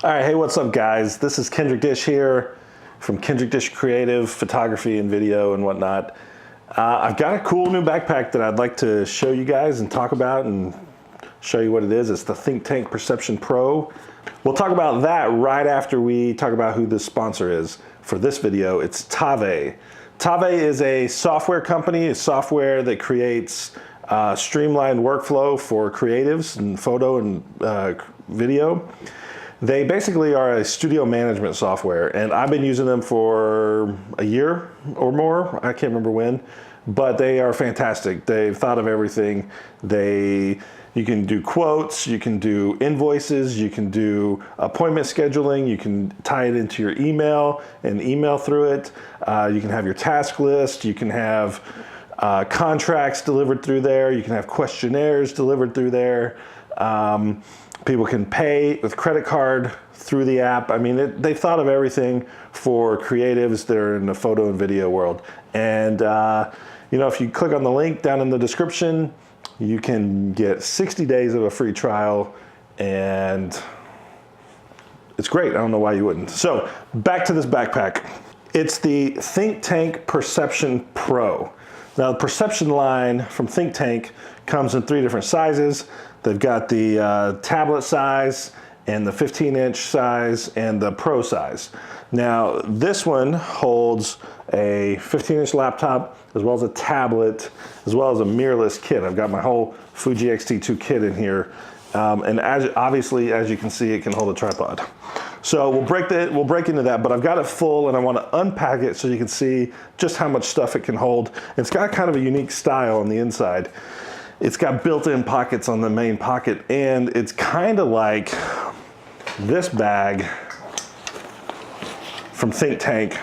All right, hey, what's up, guys? This is Kendrick Dish here from Kendrick Dish Creative Photography and Video and whatnot. I've got a cool new backpack that I'd like to show you guys and talk about and show you what it is. It's the ThinkTank Perception Pro. We'll talk about that right after we talk about who this sponsor is. For this video, it's Tave. Tave is a software company, a software that creates streamlined workflow for creatives and photo and video. They basically are a studio management software, and I've been using them for a year or more. I can't remember when, but they are fantastic. They've thought of everything. You can do quotes, you can do invoices, you can do appointment scheduling, you can tie it into your email and email through it. You can have your task list, you can have contracts delivered through there, you can have questionnaires delivered through there. People can pay with credit card through the app. I mean, they've thought of everything for creatives that are in the photo and video world. And you know, if you click on the link down in the description, you can get 60 days of a free trial, and it's great. I don't know why you wouldn't. So back to this backpack. It's the ThinkTank Perception Pro. Now, the Perception line from ThinkTank comes in 3 different sizes. They've got the tablet size and the 15-inch size and the Pro size. Now, this one holds a 15-inch laptop as well as a tablet, as well as a mirrorless kit. I've got my whole Fuji X-T2 kit in here. And obviously, as you can see, it can hold a tripod. So we'll break into that, but I've got it full and I want to unpack it so you can see just how much stuff it can hold. It's got kind of a unique style on the inside. It's got built-in pockets on the main pocket, and it's kind of like this bag from ThinkTank,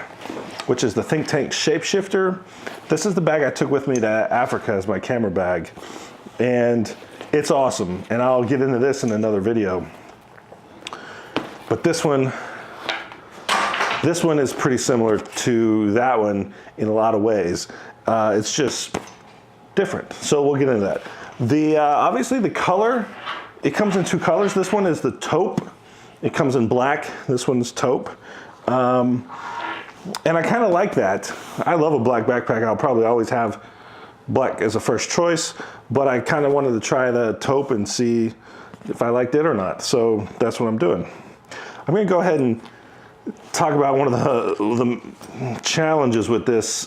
which is the ThinkTank Shapeshifter. This is the bag I took with me to Africa as my camera bag, and it's awesome, and I'll get into this in another video. But this one is pretty similar to that one in a lot of ways. It's just different, so we'll get into that. Obviously the color, it comes in 2 colors. This one is the taupe. It comes in black. This one's taupe. And I kind of like that. I love a black backpack. I'll probably always have black as a first choice, but I kind of wanted to try the taupe and see if I liked it or not. So that's what I'm doing. I'm going to go ahead and talk about one of the challenges with this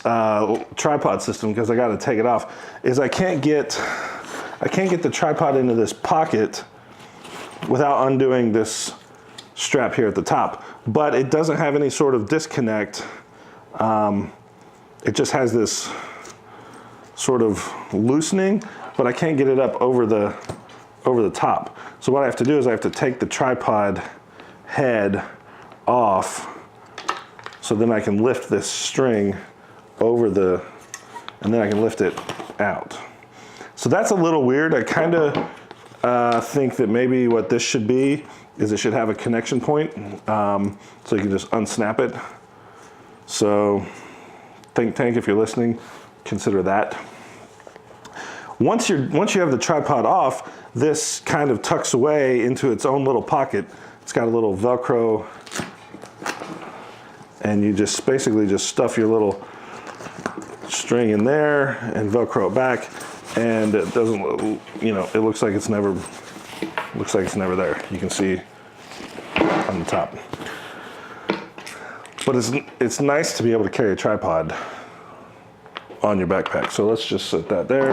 tripod system, because I got to take it off, is I can't get the tripod into this pocket without undoing this strap here at the top. But it doesn't have any sort of disconnect. It just has this sort of loosening, but I can't get it up over the top. So what I have to do is I have to take the tripod head off, so then I can lift this string over and then I can lift it out. So that's a little weird. I kind of think that maybe what this should be is it should have a connection point, so you can just unsnap it. So ThinkTank, if you're listening, consider that. Once you have the tripod off, this kind of tucks away into its own little pocket. It's got a little Velcro, and you just basically just stuff your little string in there and Velcro it back, and it doesn't, you know, it looks like it's never there. You can see on the top. But it's nice to be able to carry a tripod on your backpack. So let's just set that there.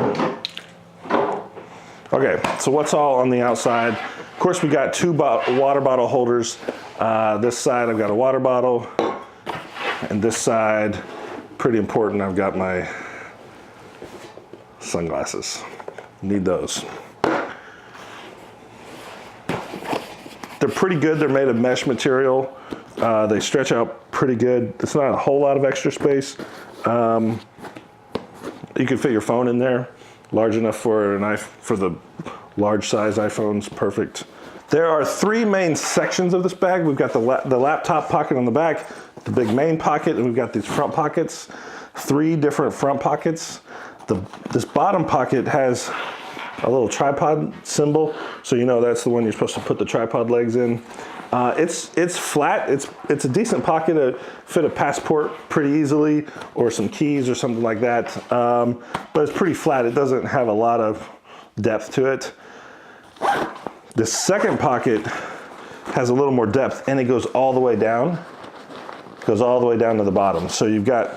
Okay, so what's all on the outside? Of course, we got 2 water bottle holders. This side, I've got a water bottle. And this side, pretty important, I've got my sunglasses. Need those. They're pretty good. They're made of mesh material. They stretch out pretty good. It's not a whole lot of extra space. You can fit your phone in there. Large enough for the large size iPhones, perfect. There are 3 main sections of this bag. We've got the laptop pocket on the back, the big main pocket, and we've got these front pockets. 3 different front pockets. This bottom pocket has a little tripod symbol, so you know that's the one you're supposed to put the tripod legs in. It's flat. It's a decent pocket to fit a passport pretty easily, or some keys or something like that. But it's pretty flat. It doesn't have a lot of depth to it. The second pocket has a little more depth, and it goes all the way down. Goes all the way down to the bottom. So you've got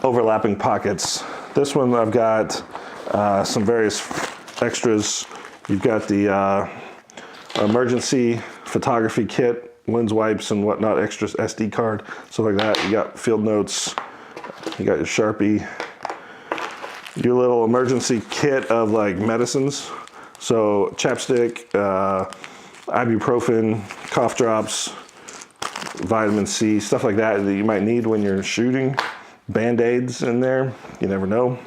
overlapping pockets. This one I've got some various extras. You've got the emergency photography kit, lens wipes and whatnot, extra SD card, stuff like that. You got field notes, you got your Sharpie, your little emergency kit of like medicines. So chapstick, ibuprofen, cough drops, vitamin C, stuff like that that you might need when you're shooting. Band-aids in there, you never know.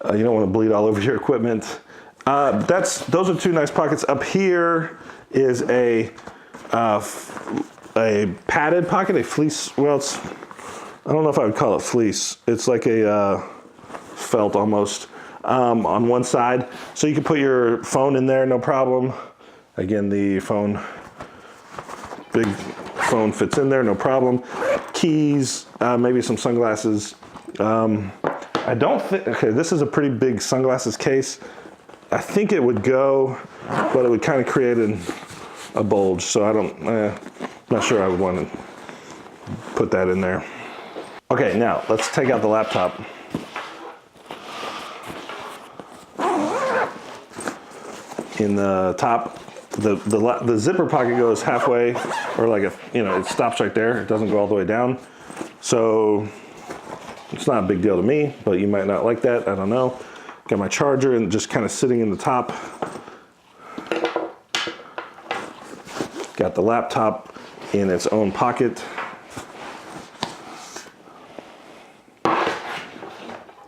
You don't want to bleed all over your equipment. Those are two nice pockets. Up here is a padded pocket, a fleece. Well, I don't know if I would call it fleece. It's like a felt almost on one side. So you can put your phone in there, no problem. Again, the big phone fits in there, no problem. Keys, maybe some sunglasses. I don't think, okay, this is a pretty big sunglasses case. I think it would go, but it would kind of create a bulge. So I'm not sure I would want to put that in there. Okay, now let's take out the laptop. In the top, the zipper pocket goes halfway, or like it stops right there. It doesn't go all the way down. So it's not a big deal to me, but you might not like that. I don't know. Got my charger and just kind of sitting in the top. Got the laptop in its own pocket.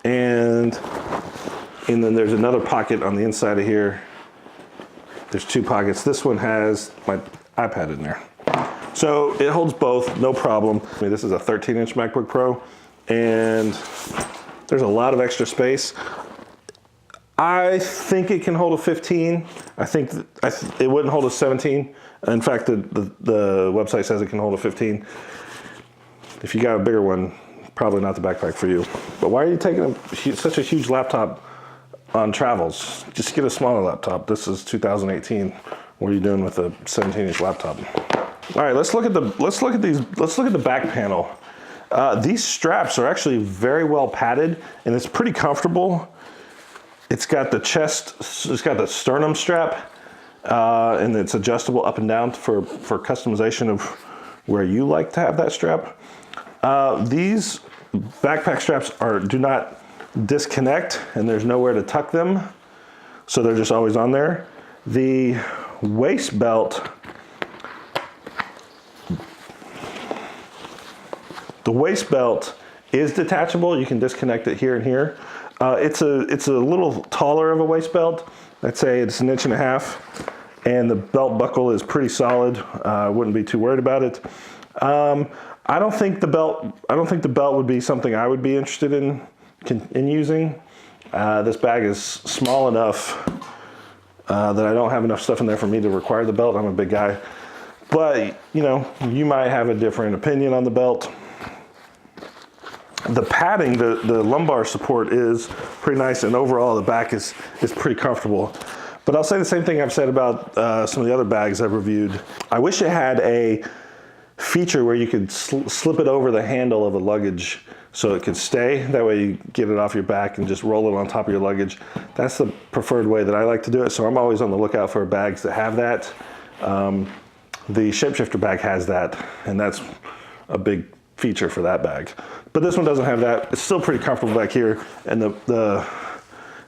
And then there's another pocket on the inside of here. There's two pockets. This one has my iPad in there. So it holds both, no problem. I mean, this is a 13-inch MacBook Pro, and there's a lot of extra space. I think it can hold a 15. I think it wouldn't hold a 17. In fact, the website says it can hold a 15. If you got a bigger one, probably not the backpack for you. But why are you taking such a huge laptop on travels? Just get a smaller laptop. This is 2018. What are you doing with a 17-inch laptop? All right, let's look at the back panel. These straps are actually very well padded, and it's pretty comfortable. It's got the sternum strap, and it's adjustable up and down for customization of where you like to have that strap. These backpack straps do not disconnect, and there's nowhere to tuck them, so they're just always on there. The waist belt, is detachable. You can disconnect it here and here. It's a little taller of a waist belt. I'd say it's 1.5 inches, and the belt buckle is pretty solid. I wouldn't be too worried about it. I don't think the belt would be something I would be interested in using. This bag is small enough that I don't have enough stuff in there for me to require the belt. I'm a big guy, but you might have a different opinion on the belt. The padding, the lumbar support is pretty nice, and overall the back is pretty comfortable. But I'll say the same thing I've said about some of the other bags I've reviewed. I wish it had a feature where you could slip it over the handle of the luggage so it could stay. That way you get it off your back and just roll it on top of your luggage. That's the preferred way that I like to do it, so I'm always on the lookout for bags that have that. The Shapeshifter bag has that, and that's a big feature for that bag. But this one doesn't have that. It's still pretty comfortable back here, and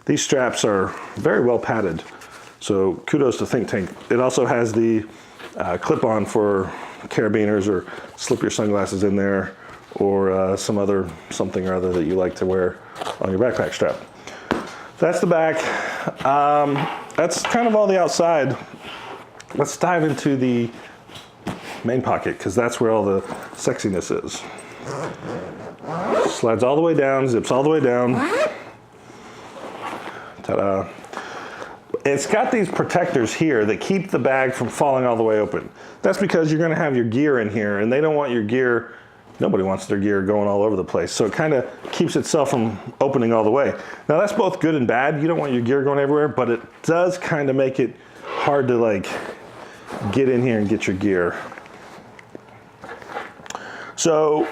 these straps are very well padded. So kudos to ThinkTank. It also has the clip-on for carabiners, or slip your sunglasses in there, or something or other that you like to wear on your backpack strap. That's the back. That's kind of all the outside. Let's dive into the main pocket, because that's where all the sexiness is. Slides all the way down, zips all the way down. Ta-da. It's got these protectors here that keep the bag from falling all the way open. That's because you're gonna have your gear in here, and they don't want your gear, nobody wants their gear going all over the place. So it kind of keeps itself from opening all the way. Now that's both good and bad. You don't want your gear going everywhere, but it does kind of make it hard to like get in here and get your gear. So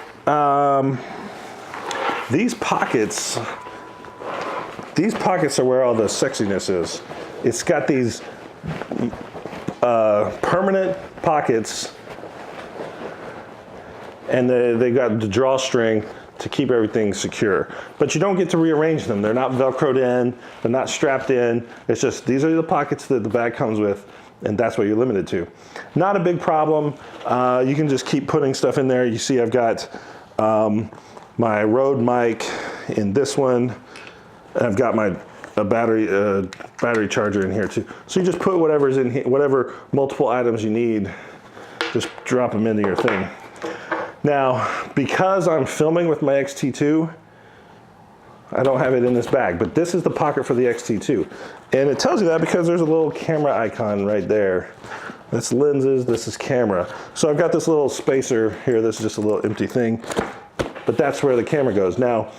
these pockets are where all the sexiness is. It's got these permanent pockets, and they got the drawstring to keep everything secure. But you don't get to rearrange them. They're not Velcroed in, they're not strapped in. It's just, these are the pockets that the bag comes with, and that's what you're limited to. Not a big problem. You can just keep putting stuff in there. You see I've got my Rode mic in this one. I've got a battery charger in here too. So you just put whatever's in here, whatever multiple items you need, just drop them into your thing. Now, because I'm filming with my X-T2, I don't have it in this bag, but this is the pocket for the X-T2. And it tells you that because there's a little camera icon right there. That's lenses, this is camera. So I've got this little spacer here, this is just a little empty thing, but that's where the camera goes. Now,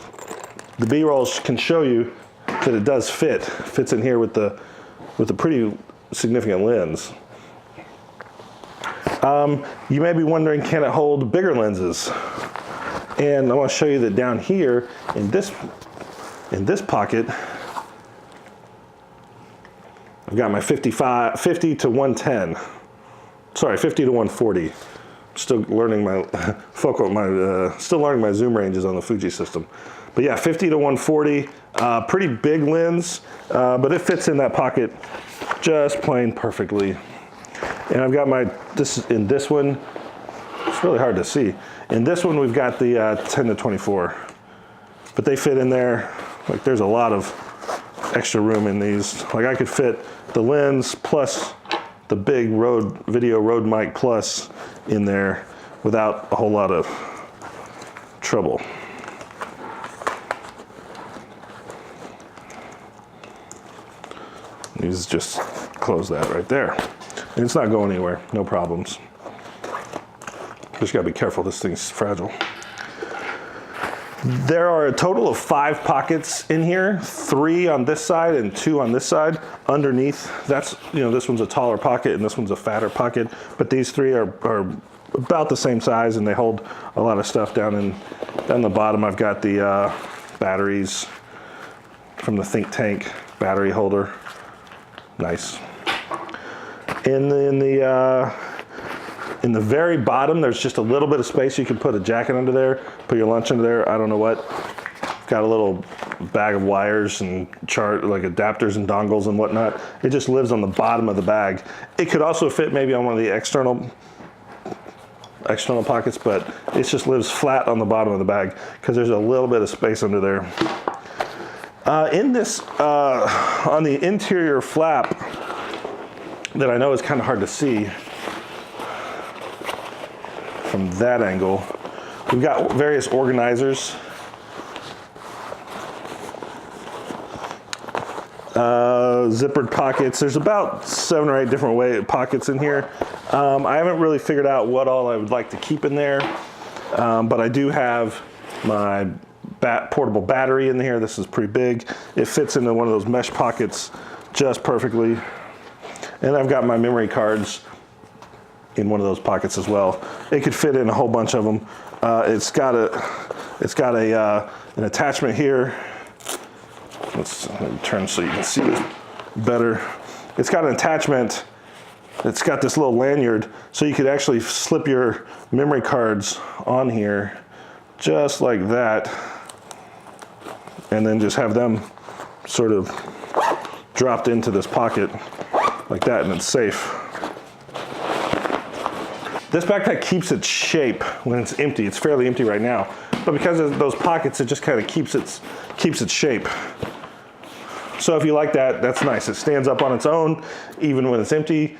the B-rolls can show you that it does fits in here with a pretty significant lens. You may be wondering, can it hold bigger lenses? And I want to show you that down here in this pocket, I've got my 50 to 110. Sorry, 50 to 140. Still learning my still learning my zoom ranges on the Fuji system. But yeah, 50 to 140, pretty big lens, but it fits in that pocket just plain perfectly. And I've got in this one, it's really hard to see. In this one, we've got the 10 to 24, but they fit in there. Like there's a lot of extra room in these. Like I could fit the lens plus the big video Rode mic plus in there without a whole lot of trouble. You just close that right there. And it's not going anywhere, no problems. Just gotta be careful, this thing's fragile. There are a total of 5 pockets in here, 3 on this side and 2 on this side. Underneath, that's, this one's a taller pocket and this one's a fatter pocket, but these 3 are about the same size and they hold a lot of stuff down the bottom. I've got the batteries from the ThinkTank battery holder. Nice. In the very bottom, there's just a little bit of space. You can put a jacket under there, put your lunch under there. I don't know what. Got a little bag of wires and like adapters and dongles and whatnot. It just lives on the bottom of the bag. It could also fit maybe on one of the external pockets, but it just lives flat on the bottom of the bag because there's a little bit of space under there. In this, on the interior flap that I know is kind of hard to see from that angle, we've got various organizers. Zippered pockets. There's about 7 or 8 different pockets in here. I haven't really figured out what all I would like to keep in there, but I do have my portable battery in here. This is pretty big. It fits into one of those mesh pockets just perfectly. And I've got my memory cards in one of those pockets as well. It could fit in a whole bunch of them. It's got an attachment here. Let me turn so you can see it better. It's got an attachment. It's got this little lanyard, so you could actually slip your memory cards on here just like that, and then just have them sort of dropped into this pocket like that, and it's safe. This backpack keeps its shape when it's empty. It's fairly empty right now, but because of those pockets, it just kind of keeps its shape. So if you like that, that's nice. It stands up on its own, even when it's empty.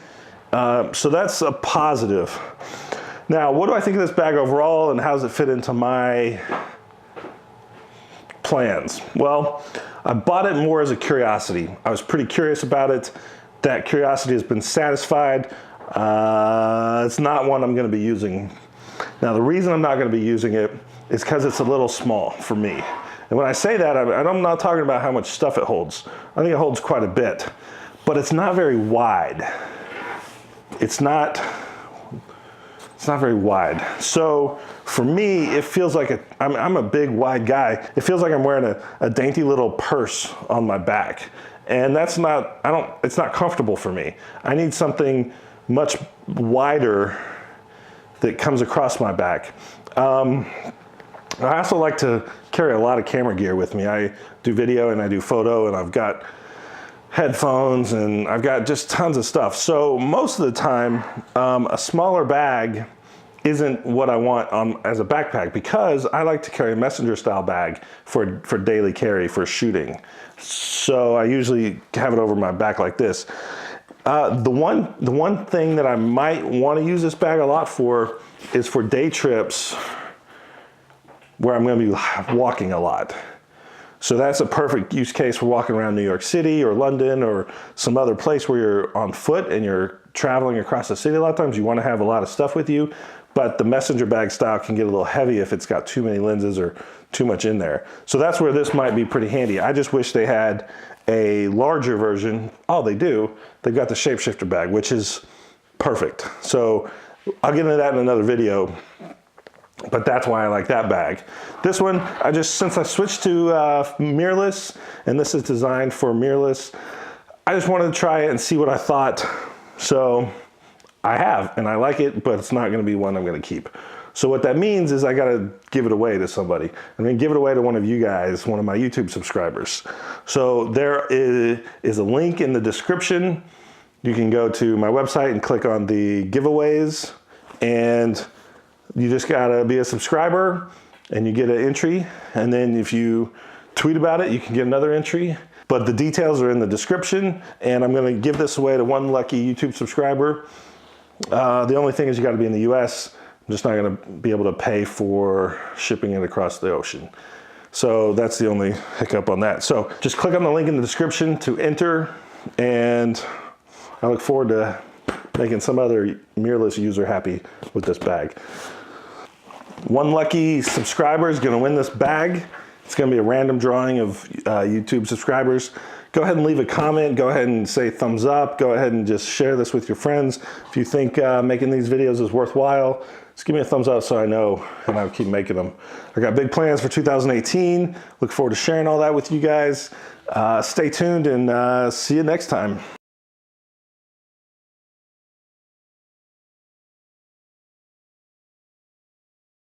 So that's a positive. Now, what do I think of this bag overall, and how does it fit into my plans? Well, I bought it more as a curiosity. I was pretty curious about it. That curiosity has been satisfied. It's not one I'm going to be using. Now, the reason I'm not going to be using it is because it's a little small for me. And when I say that, I'm not talking about how much stuff it holds. I think it holds quite a bit, but it's not very wide. It's not very wide. So for me, it feels like I'm a big, wide guy. It feels like I'm wearing a dainty little purse on my back. And that's not, it's not comfortable for me. I need something much wider that comes across my back. I also like to carry a lot of camera gear with me. I do video and I do photo, and I've got headphones and I've got just tons of stuff. So most of the time, a smaller bag isn't what I want as a backpack, because I like to carry a messenger style bag for daily carry for shooting. So I usually have it over my back like this. The one thing that I might want to use this bag a lot for is for day trips where I'm going to be walking a lot. So that's a perfect use case for walking around New York City or London or some other place where you're on foot and you're traveling across the city. A lot of times you want to have a lot of stuff with you, but the messenger bag style can get a little heavy if it's got too many lenses or too much in there. So that's where this might be pretty handy. I just wish they had a larger version. Oh, they do. They've got the shapeshifter bag, which is perfect. So I'll get into that in another video, but that's why I like that bag. This one, since I switched to mirrorless, and this is designed for mirrorless, I just wanted to try it and see what I thought. So I have, and I like it, but it's not gonna be one I'm gonna keep. So what that means is I gotta give it away to somebody. I'm gonna give it away to one of you guys, one of my YouTube subscribers. So there is a link in the description. You can go to my website and click on the giveaways, and you just gotta be a subscriber and you get an entry. And then if you tweet about it, you can get another entry. But the details are in the description, and I'm gonna give this away to one lucky YouTube subscriber. The only thing is you gotta be in the US. I'm just not gonna be able to pay for shipping it across the ocean. So that's the only hiccup on that. So just click on the link in the description to enter, and I look forward to making some other mirrorless user happy with this bag. One lucky subscriber is gonna win this bag. It's gonna be a random drawing of YouTube subscribers. Go ahead and leave a comment. Go ahead and say thumbs up. Go ahead and just share this with your friends. If you think making these videos is worthwhile, just give me a thumbs up so I know, and I'll keep making them. I got big plans for 2018. Look forward to sharing all that with you guys. Stay tuned, and see you next time.